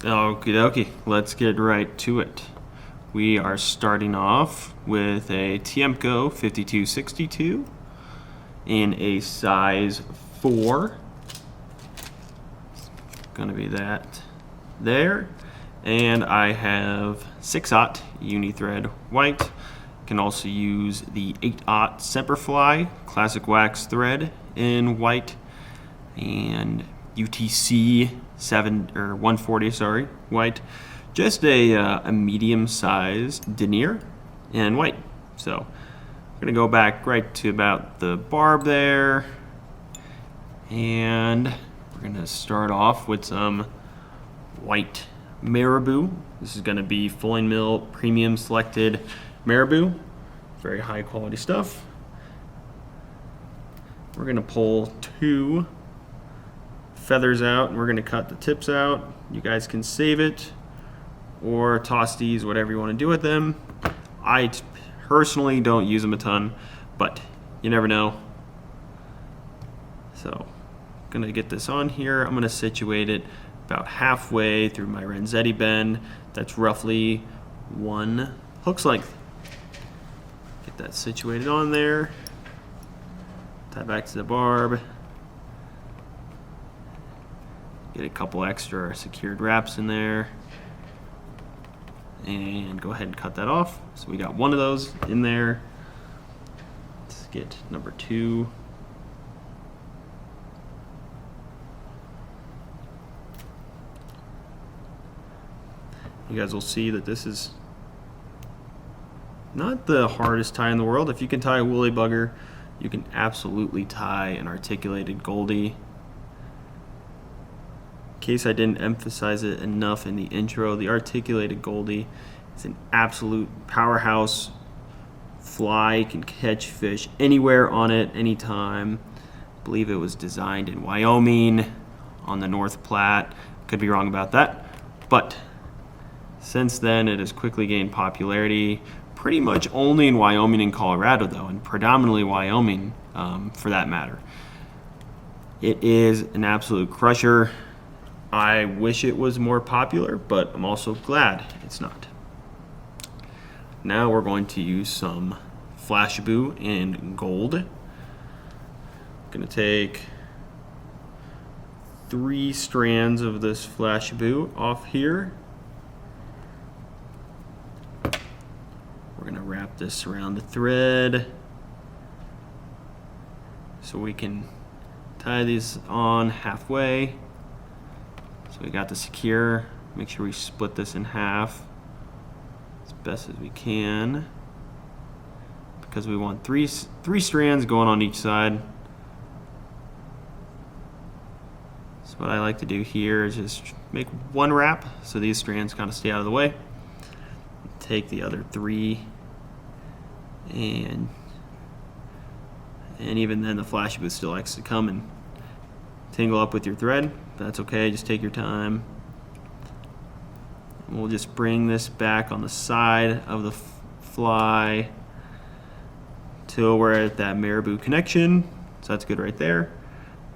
Okie dokie, let's get right to it. We are starting off with a Tiemco 5262 in a size 4. It's gonna be that there. And I have 6/0 Uni-Thread white. Can also use the 8/0 Semperfli classic wax thread in white, and UTC 140 white. Just a medium-sized denier in white. So I'm gonna go back right to about the barb there, and we're gonna start off with some white Marabou. This is gonna be Fulling Mill premium selected Marabou. Very high quality stuff. We're gonna pull 2 feathers out and we're gonna cut the tips out. You guys can save it or toss these, whatever you want to do with them. I personally don't use them a ton, but you never know. So I'm gonna get this on here. I'm gonna situate it about halfway through my Renzetti bend. That's roughly 1 hook's length. Get that situated on there. Tie back to the barb. Get a couple extra secured wraps in there. And go ahead and cut that off. So we got 1 of those in there. Let's get number 2. You guys will see that this is not the hardest tie in the world. If you can tie a woolly bugger, you can absolutely tie an articulated Goldie. In case I didn't emphasize it enough in the intro, the articulated Goldie is an absolute powerhouse fly. Can catch fish anywhere on it, anytime. I believe it was designed in Wyoming on the North Platte. Could be wrong about that, but since then it has quickly gained popularity. Pretty much only in Wyoming and Colorado though, and predominantly Wyoming for that matter. It is an absolute crusher. I wish it was more popular, but I'm also glad it's not. Now we're going to use some Flashabou in gold. I'm gonna take 3 strands of this Flashabou off here. We're gonna wrap this around the thread so we can tie these on halfway. So we got the secure. Make sure we split this in half as best as we can, because we want three strands going on each side. So what I like to do here is just make 1 wrap so these strands kind of stay out of the way. Take the other 3, and even then the Flashabou still likes to come and tangle up with your thread. That's okay, just take your time. And we'll just bring this back on the side of the fly till we're at that Marabou connection. So that's good right there.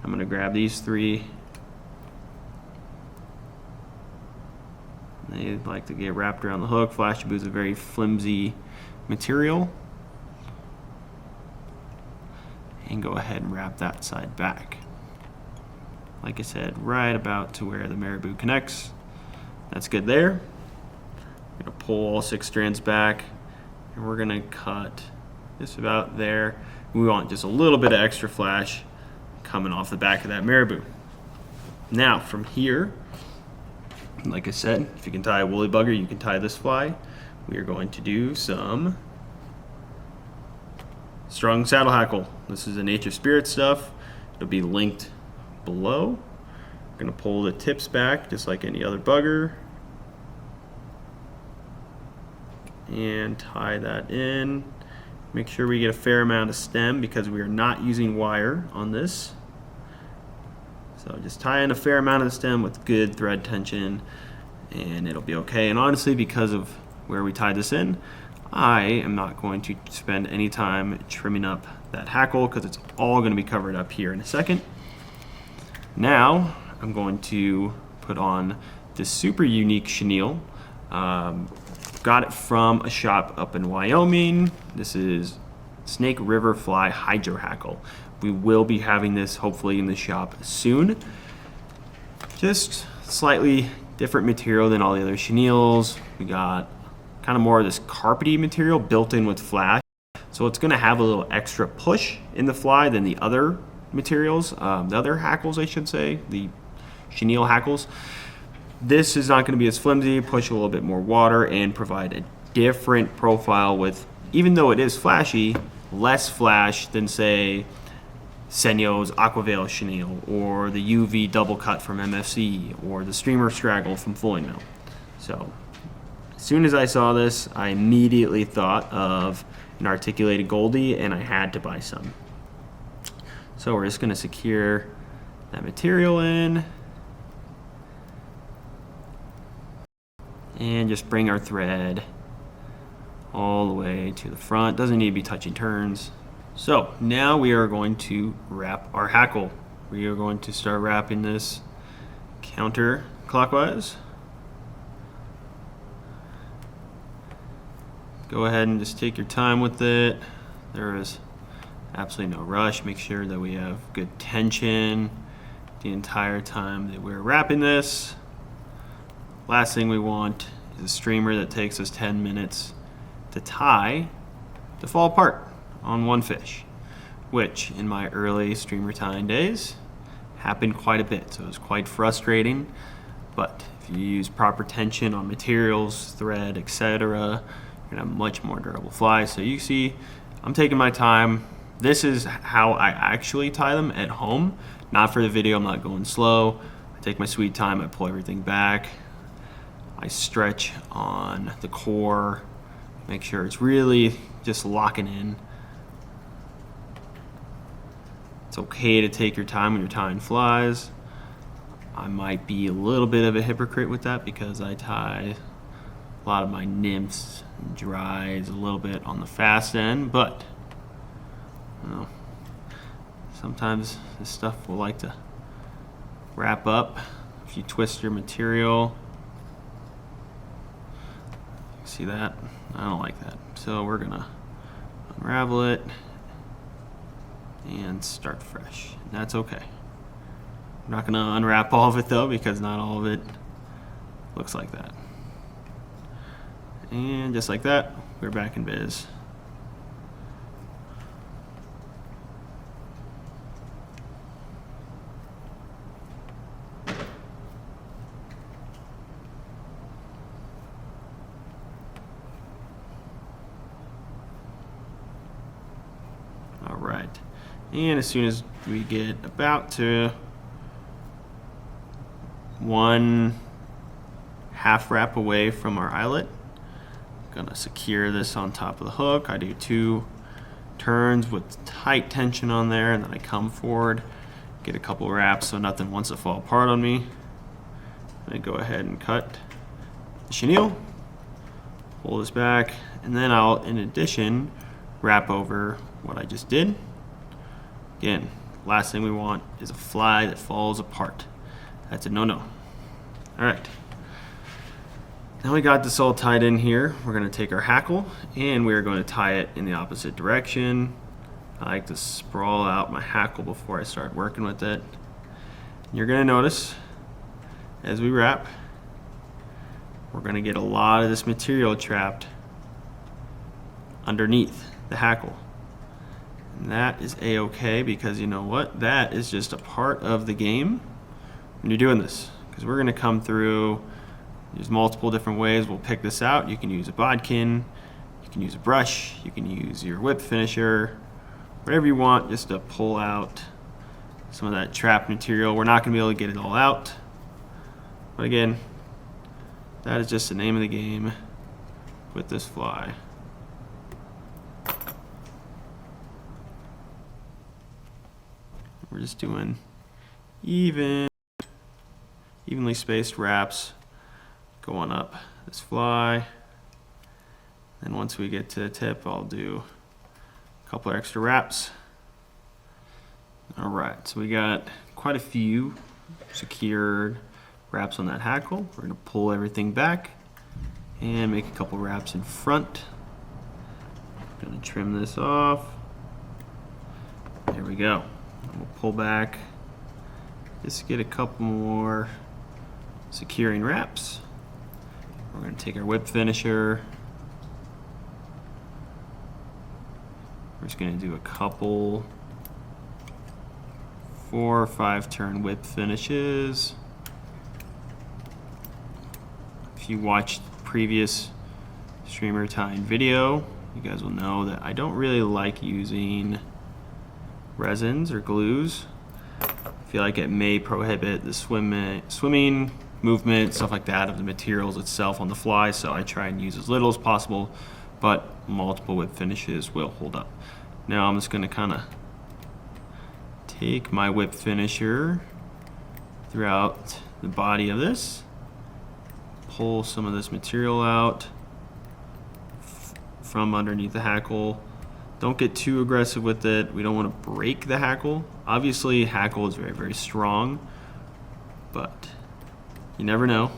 I'm gonna grab these 3. They like to get wrapped around the hook. Flashabou is a very flimsy material. And go ahead and wrap that side back. Like I said, right about to where the Marabou connects. That's good there. I'm gonna pull all 6 strands back, and we're gonna cut just about there. We want just a little bit of extra flash coming off the back of that Marabou. Now from here, like I said, if you can tie a woolly bugger, you can tie this fly. We are going to do some strung saddle hackle. This is the Nature Spirit stuff. It'll be linked below. I'm gonna pull the tips back just like any other bugger and tie that in. Make sure we get a fair amount of stem because we are not using wire on this. So just tie in a fair amount of the stem with good thread tension and it'll be okay. And honestly, because of where we tied this in, I am not going to spend any time trimming up that hackle because it's all going to be covered up here in a second. Now I'm going to put on this super unique chenille. Got it from a shop up in Wyoming. This is Snake River Fly Hydro Hackle. We will be having this hopefully in the shop soon. Just slightly different material than all the other chenilles. We got kind of more of this carpety material built in with flash. So it's going to have a little extra push in the fly than the other materials, the other hackles I should say, the chenille hackles. This is not going to be as flimsy, push a little bit more water, and provide a different profile with, even though it is flashy, less flash than say Senyo's Aquaveil chenille or the UV double cut from MFC or the Streamer Straggle from Fulling Mill. So as soon as I saw this, I immediately thought of an Articulated Goldie, and I had to buy some. So we're just going to secure that material in and just bring our thread all the way to the front. Doesn't need to be touching turns. So now we are going to wrap our hackle. We are going to start wrapping this counterclockwise. Go ahead and just take your time with it. There is absolutely no rush. Make sure that we have good tension the entire time that we're wrapping this. Last thing we want is a streamer that takes us 10 minutes to tie to fall apart on one fish, which in my early streamer tying days happened quite a bit. So it was quite frustrating, but if you use proper tension on materials, thread, etc., you're gonna have much more durable flies. So you see, I'm taking my time. This is how I actually tie them at home. Not for the video, I'm not going slow. I take my sweet time, I pull everything back. I stretch on the core, make sure it's really just locking in. It's okay to take your time when you're tying flies. I might be a little bit of a hypocrite with that because I tie a lot of my nymphs and dries a little bit on the fast end, but you know, sometimes this stuff will like to wrap up. If you twist your material, see that? I don't like that. So we're gonna unravel it and start fresh. That's okay. I'm not gonna unwrap all of it though, because not all of it looks like that. And just like that, we're back in biz. All right, and as soon as we get about to 1/2 wrap away from our eyelet, gonna secure this on top of the hook. I do 2 turns with tight tension on there, and then I come forward, get a couple wraps so nothing wants to fall apart on me. Then go ahead and cut the chenille, pull this back, and then I'll, in addition, wrap over what I just did. Again, last thing we want is a fly that falls apart. That's a no-no. All right. Now we got this all tied in here. We're going to take our hackle and we're going to tie it in the opposite direction. I like to sprawl out my hackle before I start working with it. You're going to notice as we wrap, we're going to get a lot of this material trapped underneath the hackle. And that is a-okay, because you know what? That is just a part of the game when you're doing this, because we're going to come through. There's multiple different ways we'll pick this out. You can use a bodkin, you can use a brush, you can use your whip finisher, whatever you want, just to pull out some of that trapped material. We're not going to be able to get it all out, but again, that is just the name of the game with this fly. We're just doing evenly spaced wraps going up this fly. And once we get to the tip, I'll do a couple of extra wraps. All right, so we got quite a few secured wraps on that hackle. We're going to pull everything back and make a couple wraps in front. I'm going to trim this off. There we go. We'll pull back. Just get a couple more securing wraps. We're going to take our whip finisher. We're just going to do a couple 4 or 5 turn whip finishes. If you watched the previous streamer tying video, you guys will know that I don't really like using resins or glues. I feel like it may prohibit the swimming movement, stuff like that, of the materials itself on the fly, so I try and use as little as possible, but multiple whip finishes will hold up. Now I'm just going to kind of take my whip finisher throughout the body of this, pull some of this material out from underneath the hackle. Don't get too aggressive with it. We don't want to break the hackle. Obviously, hackle is very, very strong, but you never know.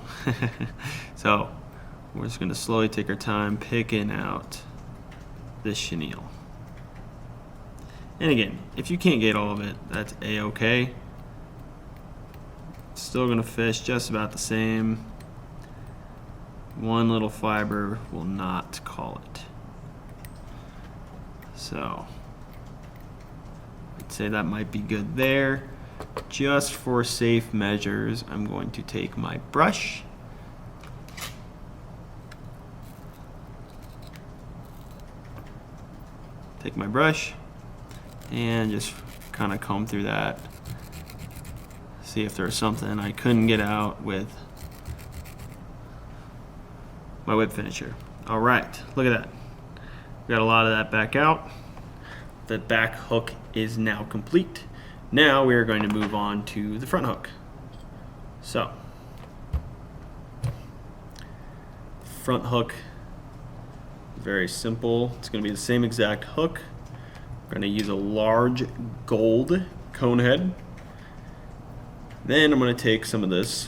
So we're just going to slowly take our time picking out this chenille. And again, if you can't get all of it, that's a-okay. Still going to fish just about the same. One little fiber will not call it. So I'd say that might be good there. Just for safe measures, I'm going to take my brush. Take my brush and just kind of comb through that. See if there's something I couldn't get out with my whip finisher. All right, look at that. We got a lot of that back out. The back hook is now complete. Now we are going to move on to the front hook. So, front hook, very simple. It's going to be the same exact hook. We're going to use a large gold cone head. Then I'm going to take some of this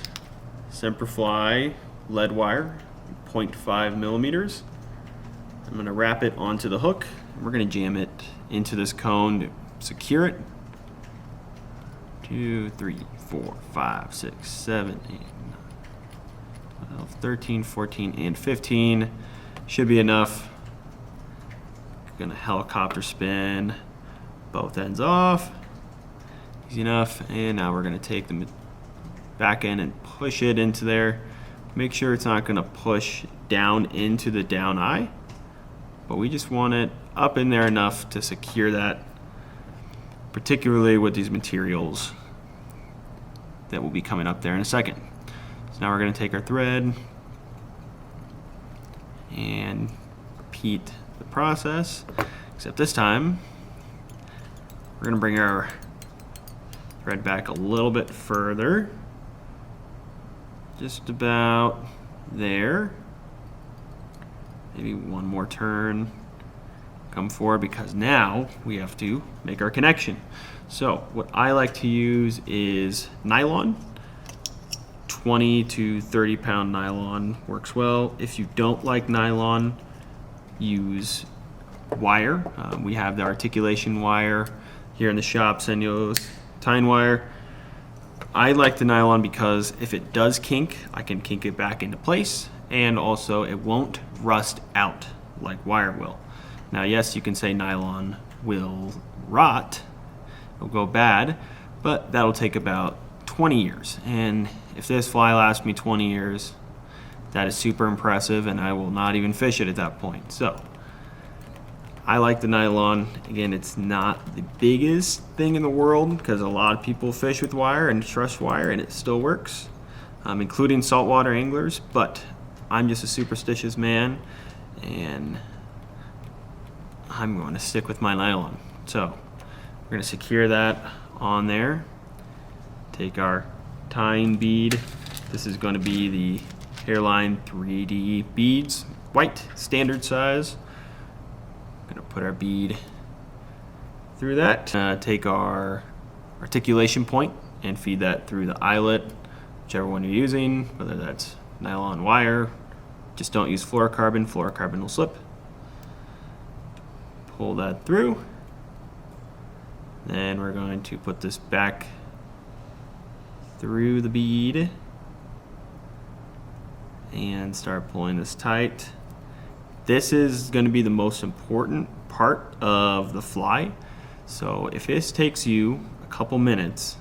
Semperfli lead wire, 0.5 millimeters. I'm going to wrap it onto the hook. We're going to jam it into this cone to secure it. 2, 3, 4, 5, 6, 7, 8, 9, 12, 13, 14, and 15. Should be enough. Going to helicopter spin both ends off. Easy enough. And now we're going to take the back end and push it into there. Make sure it's not going to push down into the down eye, but we just want it up in there enough to secure that, particularly with these materials that will be coming up there in a second. So now we're going to take our thread and repeat the process, except this time we're going to bring our thread back a little bit further, just about there. Maybe one more turn, come forward, because now we have to make our connection. So what I like to use is nylon. 20 to 30 pound nylon works well. If you don't like nylon, use wire. We have the articulation wire here in the shop, Senyo's tying wire. I like the nylon because if it does kink, I can kink it back into place, and also it won't rust out like wire will. Now, yes, you can say nylon will rot, it'll go bad, but that'll take about 20 years. And if this fly lasts me 20 years, that is super impressive, and I will not even fish it at that point. So I like the nylon. Again, it's not the biggest thing in the world because a lot of people fish with wire and trust wire, and it still works, including saltwater anglers, but I'm just a superstitious man, and I'm going to stick with my nylon. So we're going to secure that on there. Take our tying bead. This is going to be the Hairline 3D beads, white, standard size. Going to put our bead through that. Take our articulation point and feed that through the eyelet, whichever one you're using, whether that's nylon wire. Just don't use fluorocarbon. Fluorocarbon will slip. Pull that through. Then we're going to put this back through the bead and start pulling this tight. This is going to be the most important part of the fly. So if this takes you a couple minutes,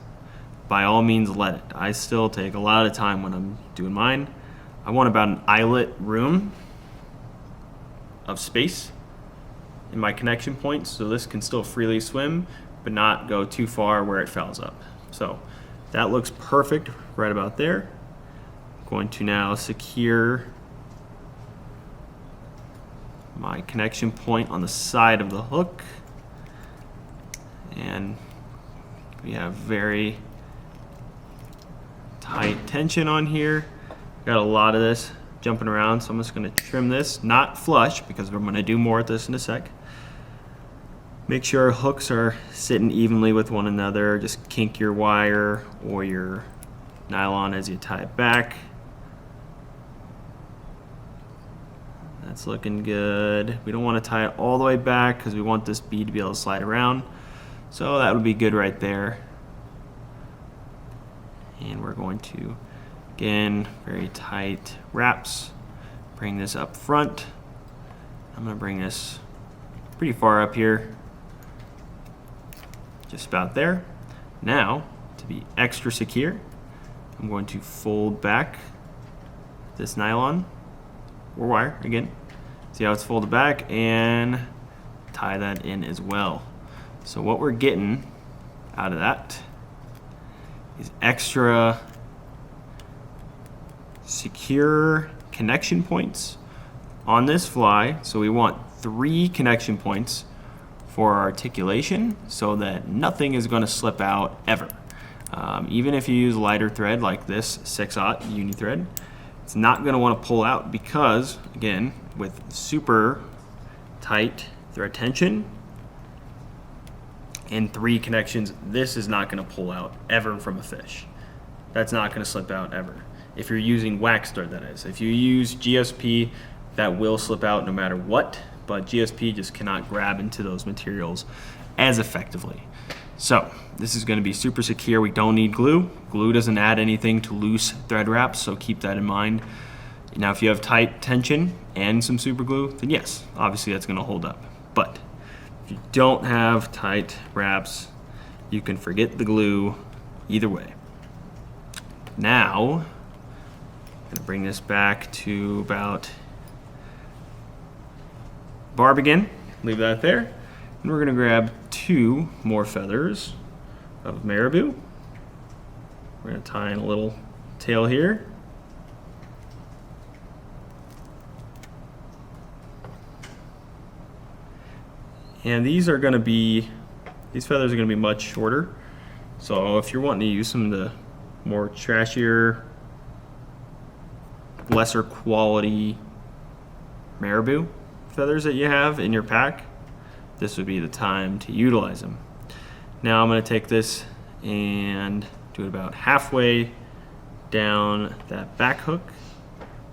by all means let it. I still take a lot of time when I'm doing mine. I want about an eyelet room of space in my connection points, so this can still freely swim but not go too far where it fouls up. So that looks perfect right about there. I'm going to now secure my connection point on the side of the hook, and we have very tight tension on here. Got a lot of this jumping around, so I'm just going to trim this, not flush, because I'm going to do more at this in a sec. Make sure our hooks are sitting evenly with one another. Just kink your wire or your nylon as you tie it back. That's looking good. We don't want to tie it all the way back because we want this bead to be able to slide around. So that would be good right there. And we're going to, again, very tight wraps. Bring this up front. I'm going to bring this pretty far up here. Just about there. Now, to be extra secure, I'm going to fold back this nylon or wire again. See how it's folded back, and tie that in as well. So what we're getting out of that is extra secure connection points on this fly. So we want 3 connection points for our articulation so that nothing is going to slip out ever. Even if you use lighter thread like this 6/0 Uni-Thread, it's not going to want to pull out because, again, with super tight thread tension and 3 connections, this is not going to pull out ever from a fish. That's not going to slip out ever. If you're using wax thread, that is. If you use GSP, that will slip out no matter what, but GSP just cannot grab into those materials as effectively. So this is going to be super secure. We don't need glue. Glue doesn't add anything to loose thread wraps, so keep that in mind. Now if you have tight tension and some super glue, then yes, obviously that's going to hold up. But if you don't have tight wraps, you can forget the glue either way. Now I'm going to bring this back to about barb again, leave that there, and we're going to grab 2 more feathers of Marabou. We're going to tie in a little tail here. And these feathers are going to be much shorter. So if you're wanting to use some of the more trashier, lesser quality Marabou feathers that you have in your pack, this would be the time to utilize them. Now I'm going to take this and do it about halfway down that back hook.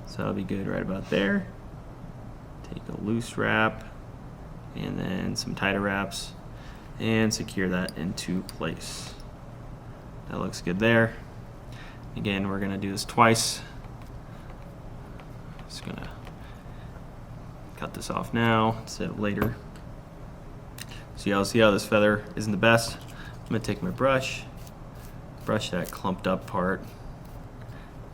So that'll be good right about there. Take a loose wrap and then some tighter wraps and secure that into place. That looks good there. Again, we're going to do this twice. Just going to cut this off now instead of later. See how this feather isn't the best? I'm going to take my brush, brush that clumped up part.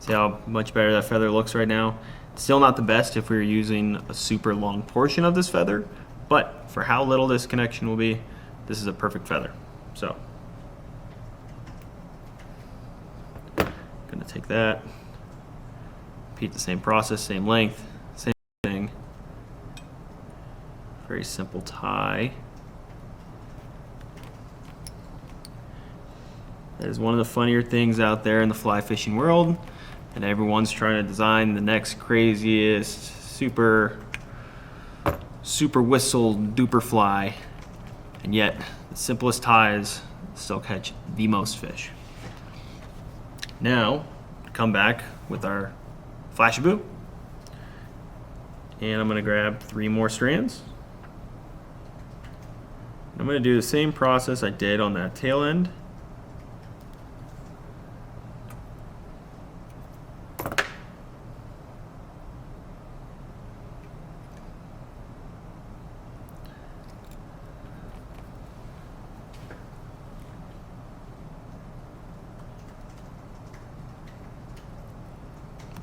See how much better that feather looks right now? It's still not the best if we were using a super long portion of this feather, but for how little this connection will be, this is a perfect feather. So, going to take that, repeat the same process, same length, same thing. Very simple tie. That is one of the funnier things out there in the fly fishing world, and everyone's trying to design the next craziest super whistle duper fly, and yet the simplest ties still catch the most fish. Now, come back with our Flashabou, and I'm going to grab 3 more strands. I'm going to do the same process I did on that tail end.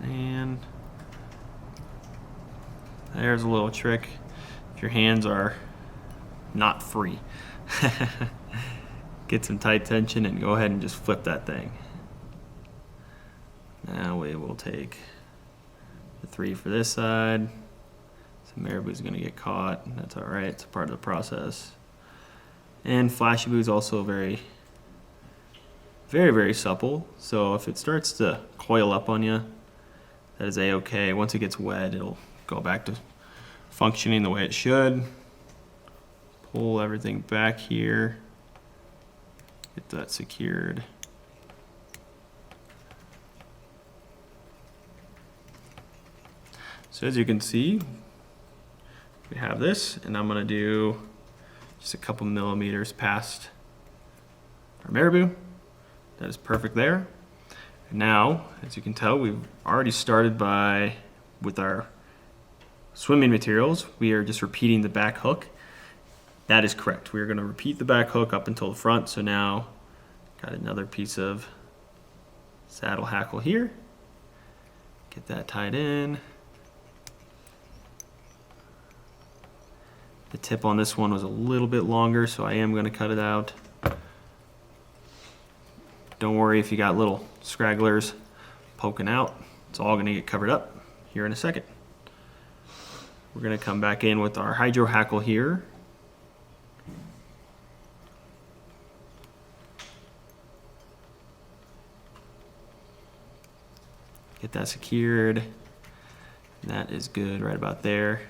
And there's a little trick if your hands are not free. Get some tight tension and go ahead and just flip that thing. Now we will take the 3 for this side. So Marabou's going to get caught. That's all right. It's a part of the process. And Flashabou is also very, very supple. So if it starts to coil up on you, that is a-okay. Once it gets wet, it'll go back to functioning the way it should. Pull everything back here. Get that secured. So as you can see, we have this, and I'm going to do just a couple millimeters past our Marabou. That is perfect there. And now, as you can tell, we've already started with our swimming materials. We are just repeating the back hook. That is correct. We're going to repeat the back hook up until the front. So now, got another piece of saddle hackle here. Get that tied in. The tip on this one was a little bit longer, so I am going to cut it out. Don't worry if you got little scragglers poking out. It's all going to get covered up here in a second. We're going to come back in with our hydro hackle here. Get that secured. That is good right about there.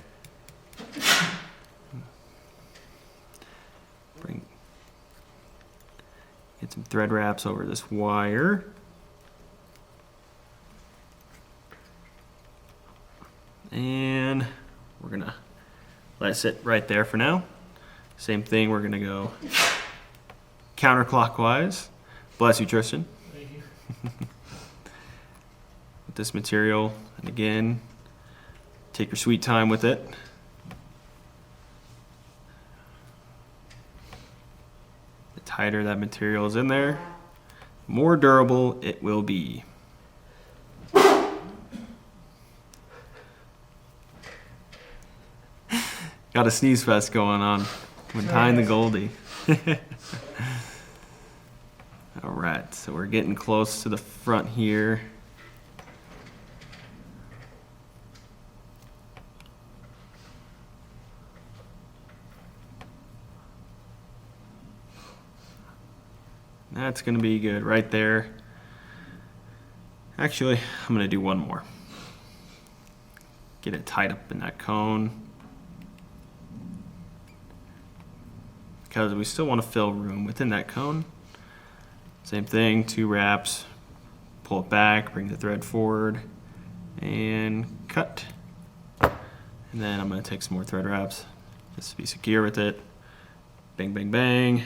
Get some thread wraps over this wire. And we're gonna let it sit right there for now. Same thing, we're gonna go counterclockwise. Bless you, Tristan. Thank you. With this material, and again, take your sweet time with it. The tighter that material is in there, the more durable it will be. Got a sneeze fest going on when tying the Goldie. All right, so we're getting close to the front here. That's going to be good right there. Actually, I'm going to do one more. Get it tied up in that cone. Because we still want to fill room within that cone. Same thing, 2 wraps, pull it back, bring the thread forward, and cut. And then I'm going to take some more thread wraps just to be secure with it. Bang, bang, bang.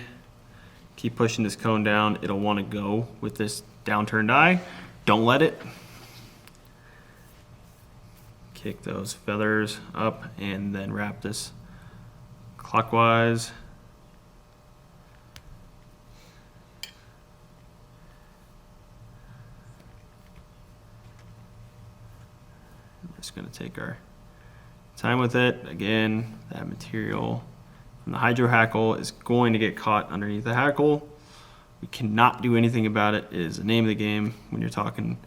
Keep pushing this cone down. It'll want to go with this downturned eye. Don't let it. Kick those feathers up and then wrap this clockwise. We're just going to take our time with it. Again, that material from the hydro hackle is going to get caught underneath the hackle. We cannot do anything about it. It is the name of the game when you're talking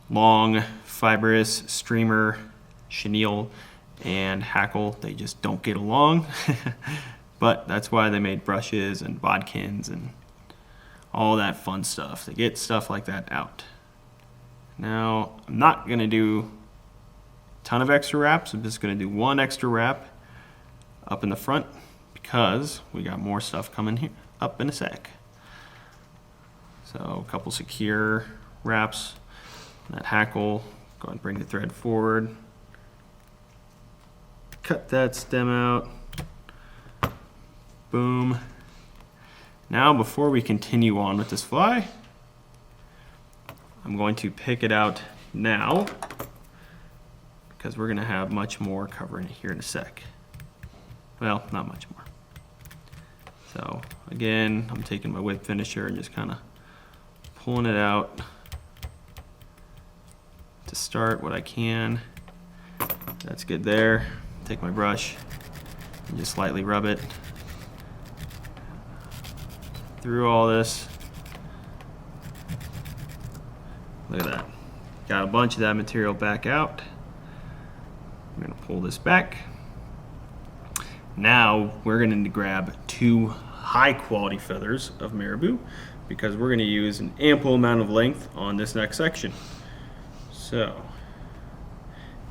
long, fibrous, streamer, chenille, and hackle. They just don't get along. But that's why they made brushes and bodkins and all that fun stuff. They get stuff like that out. Now, I'm not going to do a ton of extra wraps. I'm just going to do 1 extra wrap up in the front because we got more stuff coming here up in a sec. So a couple secure wraps that hackle, go ahead and bring the thread forward. Cut that stem out. Boom. Now before we continue on with this fly, I'm going to pick it out now because we're going to have much more covering it here in a sec. Well, not much more. So again, I'm taking my whip finisher and just kind of pulling it out to start what I can. That's good there. Take my brush and just slightly rub it through all this. Look at that. Got a bunch of that material back out. I'm going to pull this back. Now we're going to need to grab 2 high quality feathers of Marabou because we're going to use an ample amount of length on this next section. So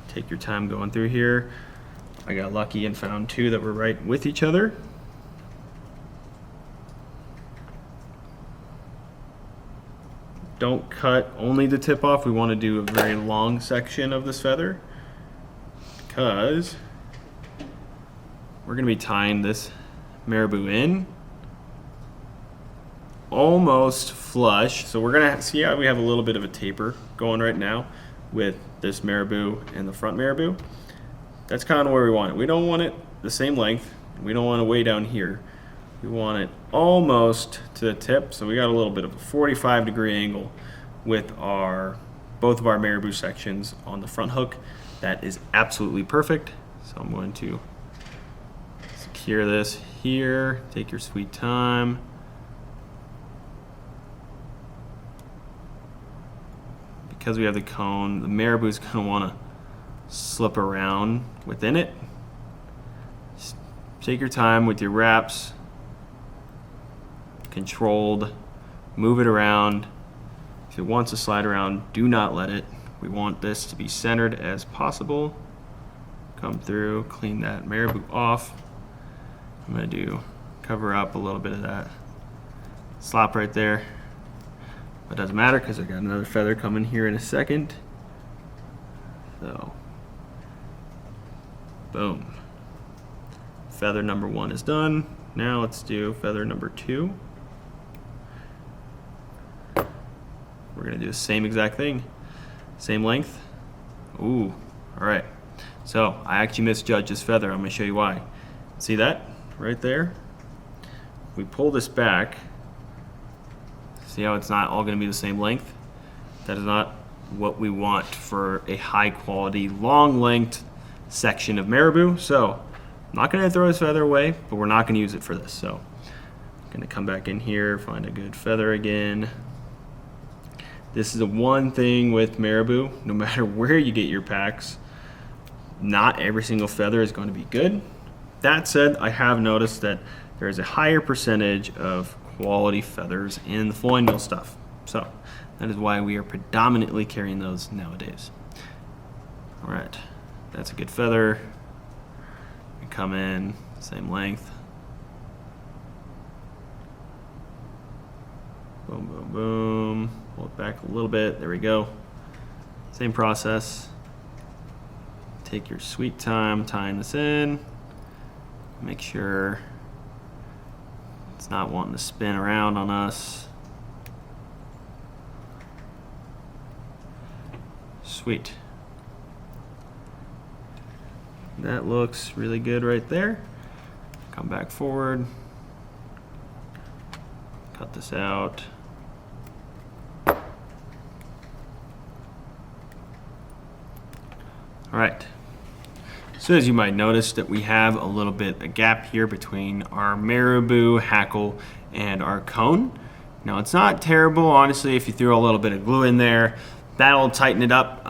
take your time going through here. I got lucky and found 2 that were right with each other. Don't cut only the tip off. We want to do a very long section of this feather because we're going to be tying this Marabou in almost flush. So we're going to see how we have a little bit of a taper going right now with this Marabou and the front Marabou. That's kind of where we want it. We don't want it the same length. We don't want it way down here. We want it almost to the tip, so we got a little bit of a 45-degree angle with both of our Marabou sections on the front hook. That is absolutely perfect. So I'm going to secure this here. Take your sweet time. Because we have the cone, the Marabou is going to want to slip around within it. Just take your time with your wraps. Controlled, move it around. If it wants to slide around, do not let it. We want this to be centered as possible. Come through, clean that Marabou off. I'm going to cover up a little bit of that slop right there. But it doesn't matter because I got another feather coming here in a second. So, boom. Feather number 1 is done. Now let's do feather number 2. We're going to do the same exact thing. Same length. Ooh, all right. So I actually misjudged this feather. I'm going to show you why. See that right there? We pull this back. See how it's not all going to be the same length? That is not what we want for a high quality, long length section of Marabou. So I'm not going to throw this feather away, but we're not going to use it for this. So I'm going to come back in here, find a good feather again. This is the one thing with Marabou, no matter where you get your packs, not every single feather is going to be good. That said, I have noticed that there is a higher percentage of quality feathers in the flowing mill stuff. So that is why we are predominantly carrying those nowadays. All right, that's a good feather. We come in, same length. Boom, boom, boom. Pull it back a little bit. There we go. Same process. Take your sweet time tying this in. Make sure it's not wanting to spin around on us. Sweet. That looks really good right there. Come back forward. Cut this out. All right, so as you might notice that we have a little bit a gap here between our Marabou hackle and our cone. Now it's not terrible, honestly, if you threw a little bit of glue in there. That'll tighten it up,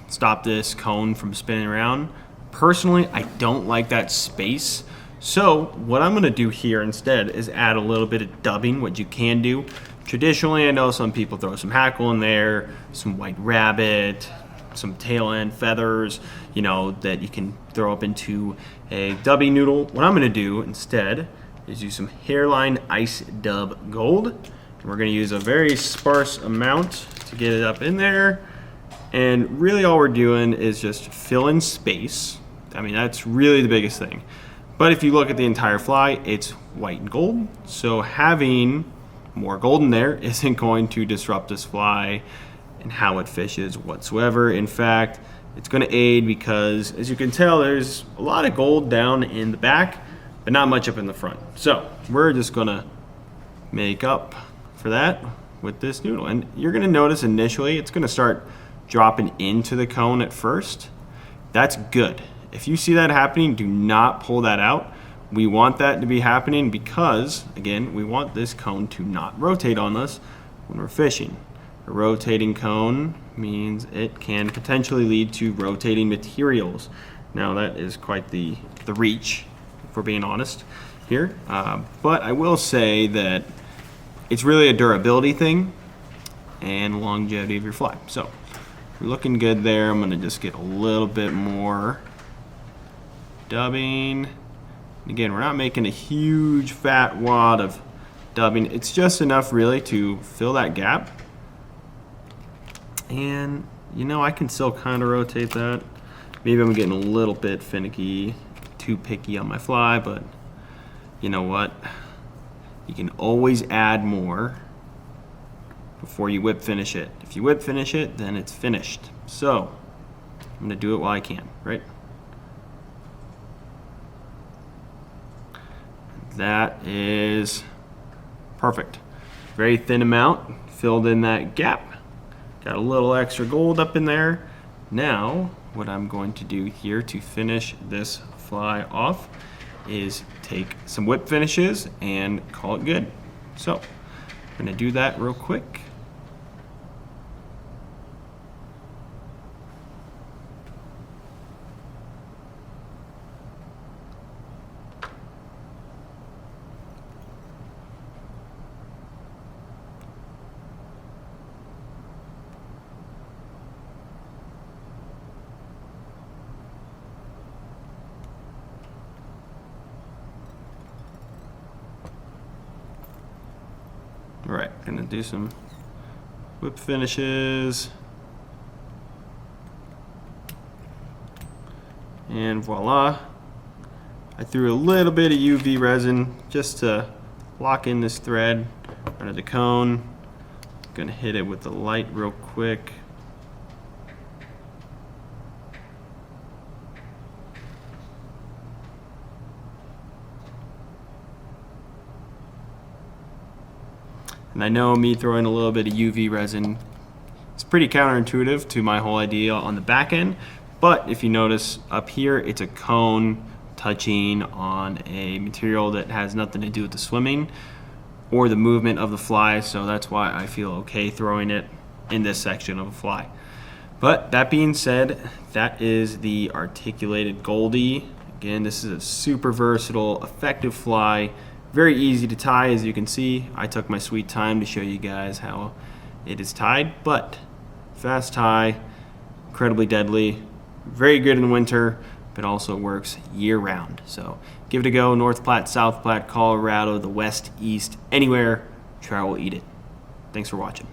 stop this cone from spinning around. Personally, I don't like that space. So what I'm gonna do here instead is add a little bit of dubbing, what you can do. Traditionally, I know some people throw some hackle in there, some white rabbit, some tail end feathers, you know, that you can throw up into a dubbing noodle. What I'm going to do instead is use some Hairline Ice Dub Gold. And we're going to use a very sparse amount to get it up in there. And really all we're doing is just fill in space. I mean, that's really the biggest thing. But if you look at the entire fly, it's white and gold. So having more gold in there isn't going to disrupt this fly and how it fishes whatsoever. In fact, it's going to aid because, as you can tell, there's a lot of gold down in the back, but not much up in the front. So we're just going to make up for that with this noodle. And you're going to notice initially it's going to start dropping into the cone at first. That's good. If you see that happening, do not pull that out. We want that to be happening because, again, we want this cone to not rotate on us when we're fishing. A rotating cone means it can potentially lead to rotating materials. Now that is quite the reach, if we're being honest here. But I will say that it's really a durability thing and longevity of your fly. So we're looking good there. I'm gonna just get a little bit more dubbing. Again, we're not making a huge fat wad of dubbing. It's just enough really to fill that gap. And you know, I can still kind of rotate that. Maybe I'm getting a little bit finicky, too picky on my fly, but you know what? You can always add more before you whip finish it. If you whip finish it, then it's finished. So I'm gonna do it while I can, right? That is perfect. Very thin amount, filled in that gap. Got a little extra gold up in there. Now, what I'm going to do here to finish this fly off is take some whip finishes and call it good. So, I'm gonna do that real quick. All right, gonna do some whip finishes. And voila. I threw a little bit of UV resin just to lock in this thread under the cone. Gonna hit it with the light real quick. And I know me throwing a little bit of UV resin, it's pretty counterintuitive to my whole idea on the back end, but if you notice up here, it's a cone touching on a material that has nothing to do with the swimming or the movement of the fly, so that's why I feel okay throwing it in this section of a fly. But that being said, that is the Articulated Goldie. Again, this is a super versatile, effective fly. Very easy to tie, as you can see. I took my sweet time to show you guys how it is tied, but fast tie, incredibly deadly, very good in the winter, but also works year round. So give it a go, North Platte, South Platte, Colorado, the West, East, anywhere, trout will eat it. Thanks for watching.